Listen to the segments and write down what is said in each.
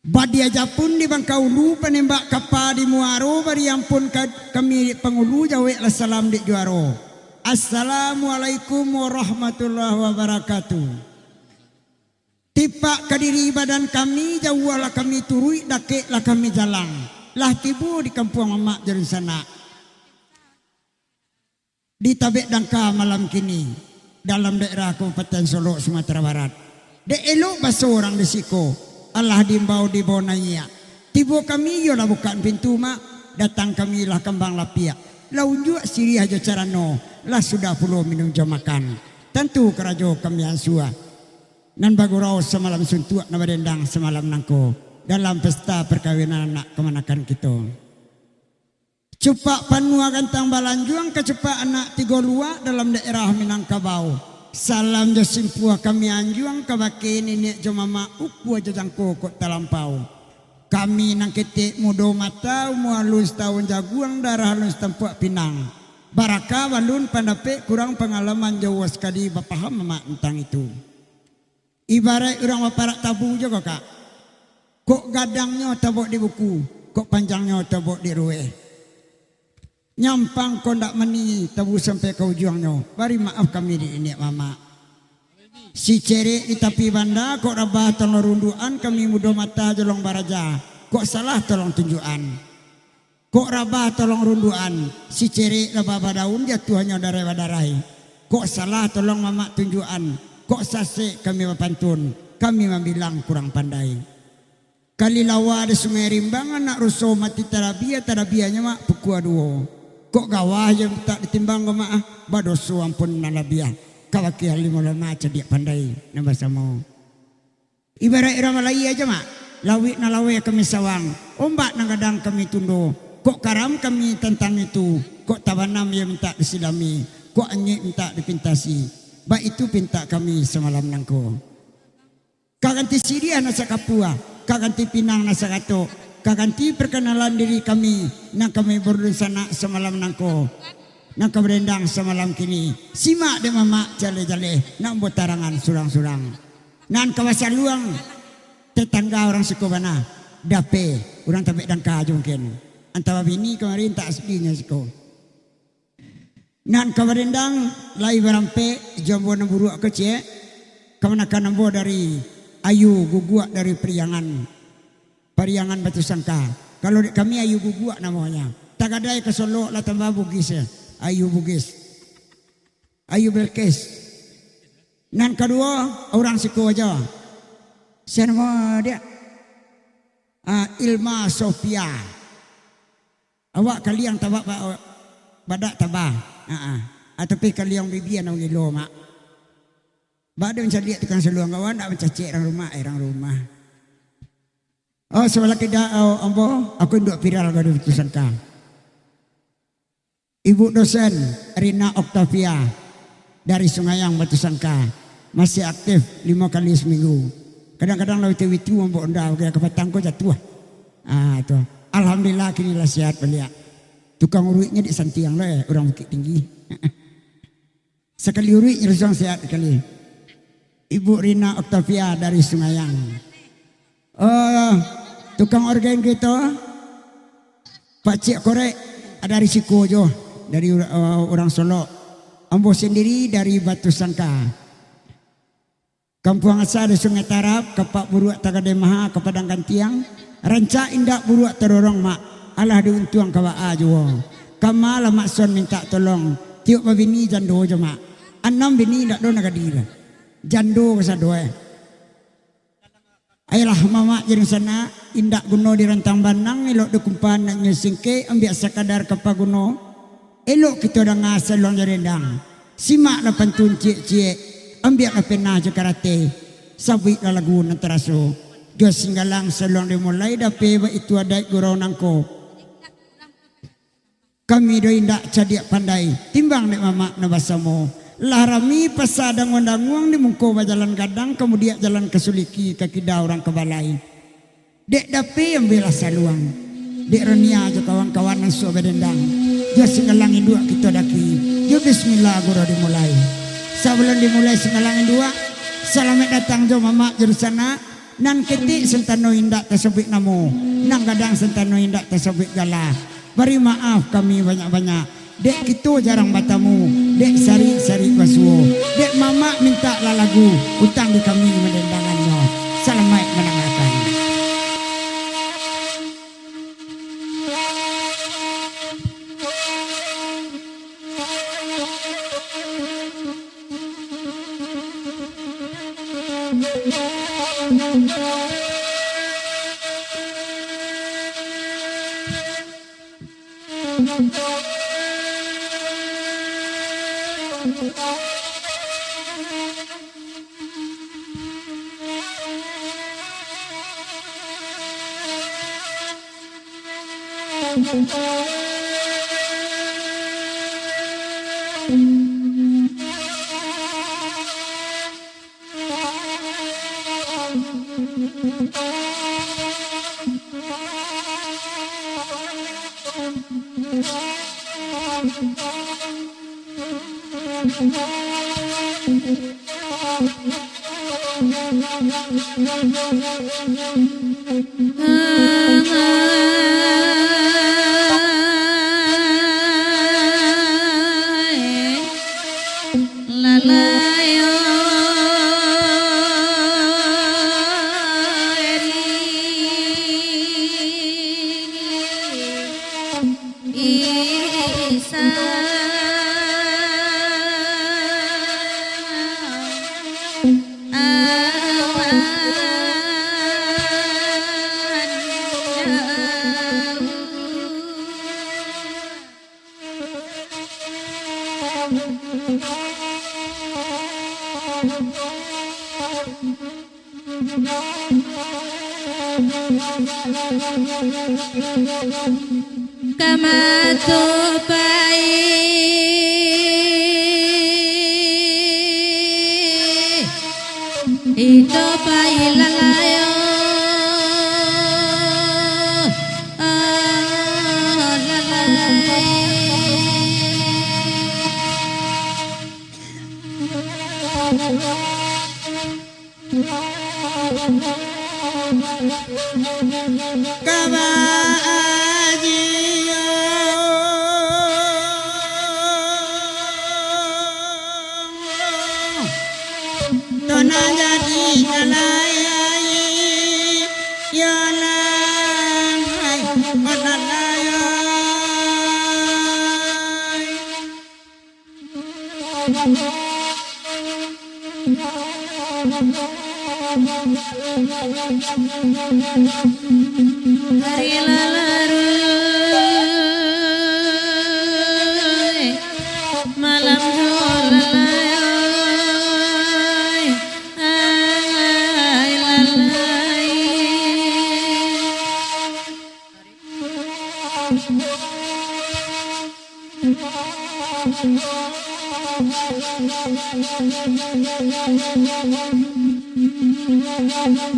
Badia japun di bangkau lu penembak kapa di muaro bari ampun kami pengulu jawe la salam di juaro. Assalamualaikum warahmatullahi wabarakatuh. Tipak kadiri badan kami jauh lah kami turui dakek lah kami jalan. Lah tibu di kampung emak jadi sana. Di Tabek Dangka malam kini dalam daerah Kabupaten Solo Sumatera Barat. De elok baso orang di siko. Allah dimbau di bawah naya. Tiba kami yolah bukaan pintu mak. Datang kami lah kembang lapia. Launjuk siri aja carano. Lah sudah puluh minum jam makan. Tentu kerajo kami ansua. Nan bagurau semalam suntuak na badendang semalam nangko. Dalam pesta perkawinan anak kemanakan kita. Cepak panua gantang balanjuang kecepak anak tiga luak dalam daerah Minangkabau. Salam jasimpua kami anjuang kabake nenek jomama upu aja jangko kok talampau. Kami nang ketik mudo mata mualus tahun jaguang darah halus tempuak pinang. Baraka walun pandape kurang pengalaman jauh sekali bapaham mama tentang itu. Ibarat orang waparak tabu juga kak. Kok gadangnya tabok di buku, kok panjangnya tabok di ruwe. Nyampang kau ndak meni tabu sampai kau juangnya. Bari maaf kami di ini mama. Si ceri di tepi banda kok rabah tolong runduan kami mudo mata jolong baraja. Kok salah tolong tunjukan. Kok rabah tolong runduan. Si ceri rabah badaun jatuh hanya darai. Kok salah tolong mama tunjukan. Kok sase kami bapantun. Kami membilang kurang pandai. Kali lawa di Sungai Rimbang anak rusuh mati tarabianya mak pukua duo. Kok gawah yang tak ditimbang ke mak badosu ampun nalabiah. Kawaki halimau lama cadia pandai nambah sama. Ibarat irama lai aja mak. Lawik na lawe kami sawang. Ombak na kadang kami tundo. Kok karam kami tentang itu. Kok tabanam yang minta disilami. Kok anyik minta dipintasi. Bak itu pinta kami semalam nangko. Kaganti Syria nasa kapua. Kaganti Pinang nasa kato. Kaganti perkenalan diri kami. Nang kami berdusana semalam nangko. Nang keberendang semalam kini. Simak de mama jale-jale. Nang buat tarangan surang-surang. Nan kawasan luang. Tetangga orang suku mana. Dape. Orang Tabek Dangka mungkin. Antara bini kemarin tak aslinya suku. Nan keberendang. Lai berampe. Jambu namburuk kecil. Kemanakan nambu dari Ayu Guguak dari Periangan Batu Sangka. Kalau kami Ayu Guguak namanya. Tak ada ke Solo lah tambah Bugis ya. Ayu Bugis. Ayu Belkis. Nan kedua orang siku aja. Siapa nama dia? Ilma Sofia. Awak kalian tabak badak tabah. Tapi kalian bibian orang ilo mak. Bada macam lihat tukang seluang kawan nak mencacik orang rumah. Oh sebelah kita ambo aku nduk viral gaduh putusan ka. Ibu dosen Rina Octavia dari Sungayang Batu Sangka masih aktif 5 kali seminggu. Kadang-kadang lalu itu ambo ndak ke kepatangko jatuh. Itu. Alhamdulillah kini lah sehat beliau. Tukang uruiknya di Santiang lah orang Bukit Tinggi. Sekali uruik nyerusang sehat kali. Ibu Rina Octavia dari Sungayang. Tukang organ kita Pak Cik Korek dari Sikojo dari orang Solo. Ambo sendiri dari Batu Sangka. Kampung asal di Sungai Tarap, Kapak Buruak Tagademaha, Kepadang Gantiang. Ranca indak buruak terorong mak. Allah diuntuang kawaa jua. Kamala makson minta tolong. Tiuk babini jando aja mak. 6 bini ndak do nagadira. Jando kesadoe. Ayolah mama jadi sana indak guno di rantang banang elok dekumpan nak nyesingke ambil sekadar kepaguno elok kita dah ngasal long jarendang simak lah pantun cik ambil lah pena je karate sabik lah lagu nantaraso dia singgalang selong dimulai dape itu ada gurau nangko kami do indak cadia pandai timbang nek mama nabasamo larami pasadang wandanguang di mungko jalan gadang kemudian jalan kesuliki kakida orang kebalai dek dape yang bela saluang dek renia aja kawan-kawan yang suah bedendang dia singalangin dua kita daki dia bismillah guru dimulai sebelum dimulai singalangin dua selamat datang jo mama jurusana nan ketik sentano indak tersebut namo nang kadang sentano indak tersebut galah beri maaf kami banyak-banyak dek kita jarang batamu dek sari-sari basuh dek mama minta lah lagu utang di kami mendendangannya selamat menangkan.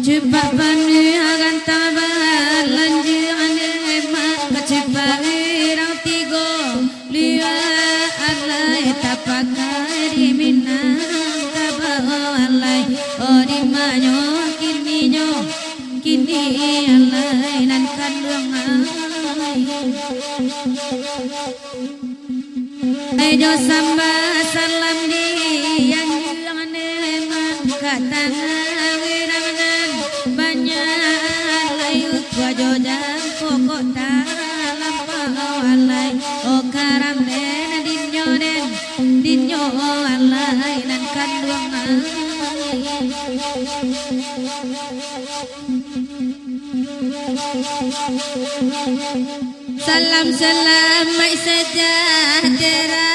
Cepat bani akan tabar lanjuan emak kecepat irau tigo liwa alai tapakai di minang tabau alai ori manyo kini alai nan kandung ai do samba salam di yang emak kata Jodan pokok dalam alai oh karam den dinyo alai nan kandung salam mai sejahtera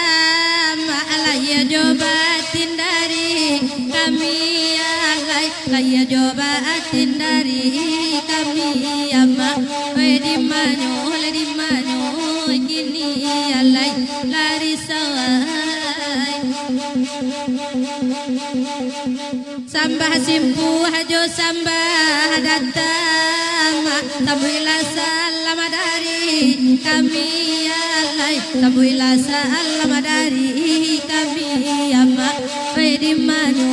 alai jobatin dari kami alai kaya jobatin dari kami ama di manyo gini alai lari sawai sambah simpu hajo sambah datang tabuila salam dari kami alai tabuila salam dari kami ama di manyo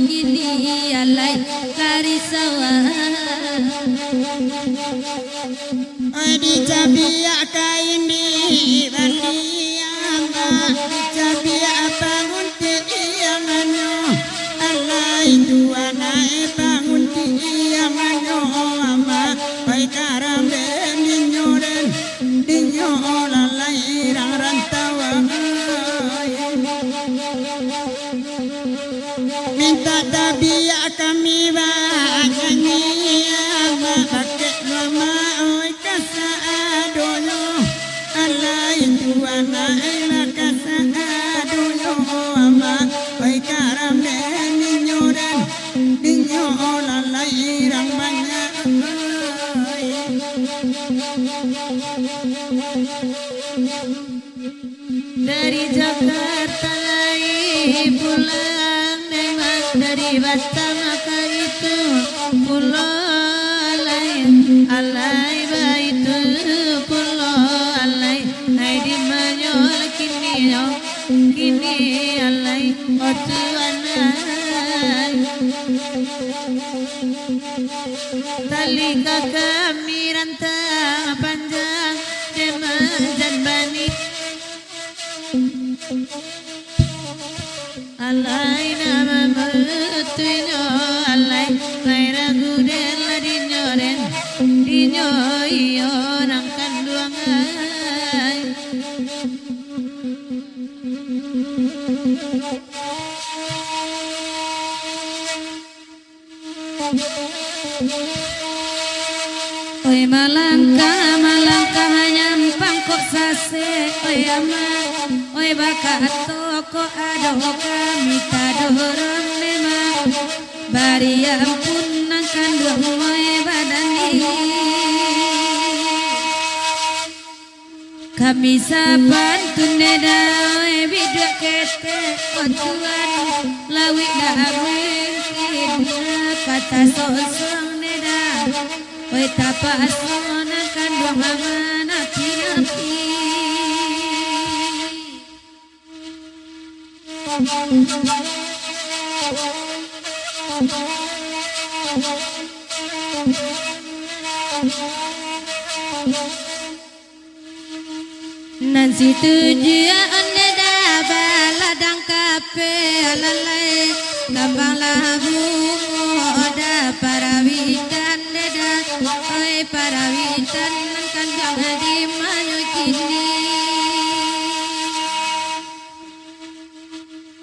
gini alai alai karisawa Oi dicabiak kain di bandiama dicabiak bangun tianganyo alai tuanai bangun tianganyo ama oi karam den dinyo lalai rang rantawa minta tabiak kami banyanyi ama pakai lama oi kasa adoyo alai tuana ela kasa adoyo ama oi karam den dinyo lalai rang manya dari Jakarta lagi pulang memang dari Batam maka itu pulau alai baitu pulau alai hai di manyol kini alai otu anai tali kami rantang panjang demajan bani alai nama mutuino alai kaira gudel dinyo iyo nang kanduangai oi malangka nyampang kok sase oi ama oi bakato kok adoh kami tadoram memang bari ampun nang kandung oi badani kami saban tuneda oi biduk kete otuan lawi dameng kata sosong neda oi tapas nang kandung mama napi Nanti tujuan neda baladang kape alalai gampang labu oda parawitan neda oi parawitan kan jangan di manyo kini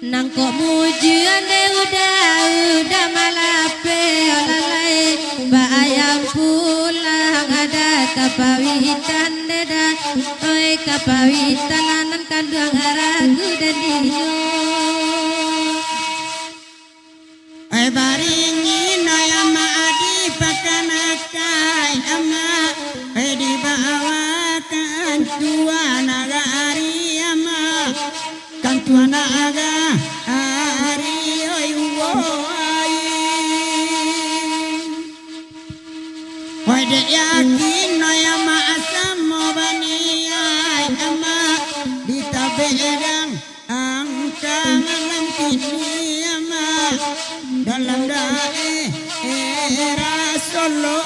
nang kok mujian de udah malape alalai ba ayam pulang ada kapawitan deda oi kapawitan anan kandang ragu dan dinyo ai baringi noyama adi pakanakai ama ai di bawa kan tuana ari ama kan tuana aga ari oi wo ai de yakin noyama asamo bani ai ama ditabegang angkang alam kini ama dalam daerah Solo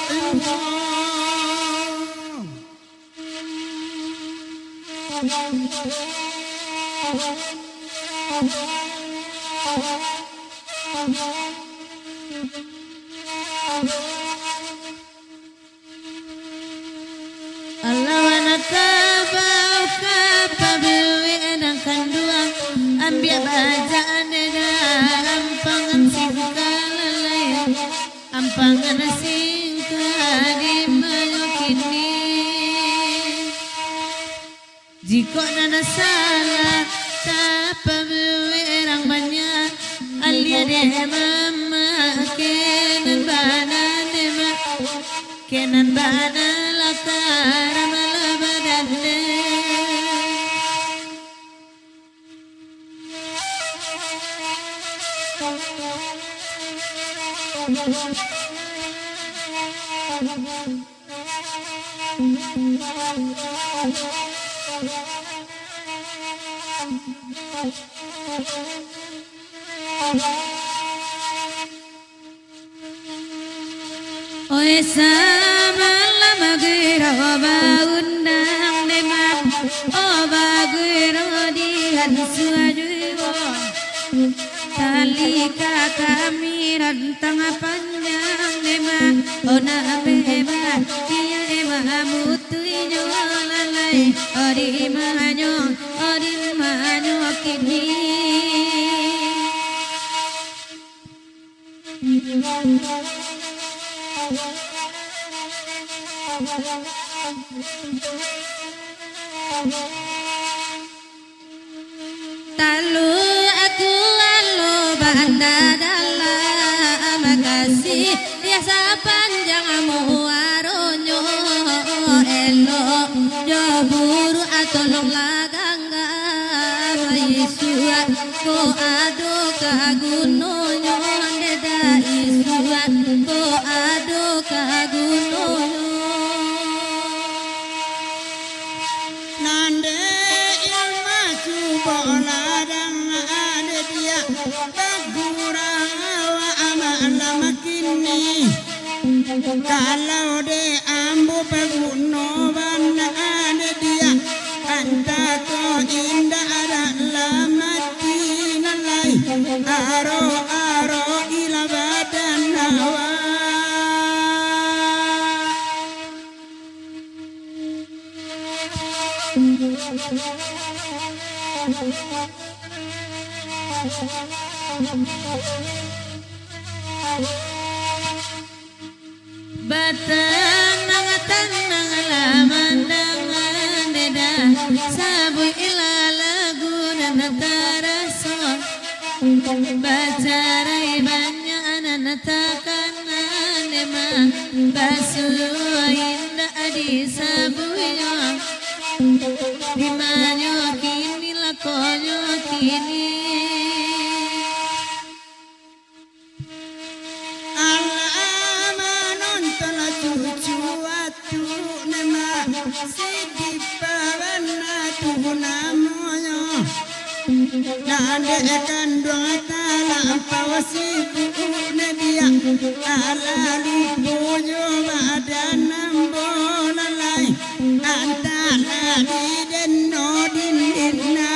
Allah wanaka bau kapabiwi enang kanduang ambil bajaan neda ampangan singkalalai ampangan singka di kini jika nana salah tapabiwi enang banyak alia de mama kenan bana lakara malabadanne Oe sama lama gero baundang demam oba gero dihan suajuwo tali kami rantang panjang demam ona beba dia ema mutui lalai ori manyo kini Talu aku lalu banda dalam makasih biasa panjangmu aronyo elo jaburu atolong lagangga isuan ko ado kagunonyo deda isuan ko ado kagunonyo Nande ilma cuba ladang ada dia bagura wa amala makini kalau de ambu peguno bana ada dia anta ko indah ada lamati nalai aro ila badan nawa Batanang tanang lamandangan deda sabu ilalagu dan taraso bacarai banyak anatakanan emang basu indah di sabu yang dimanyo kini lakonyo kini Nande kandung talam pawasibu nadia ala lupuyo badan nambolalai antala di denno dinna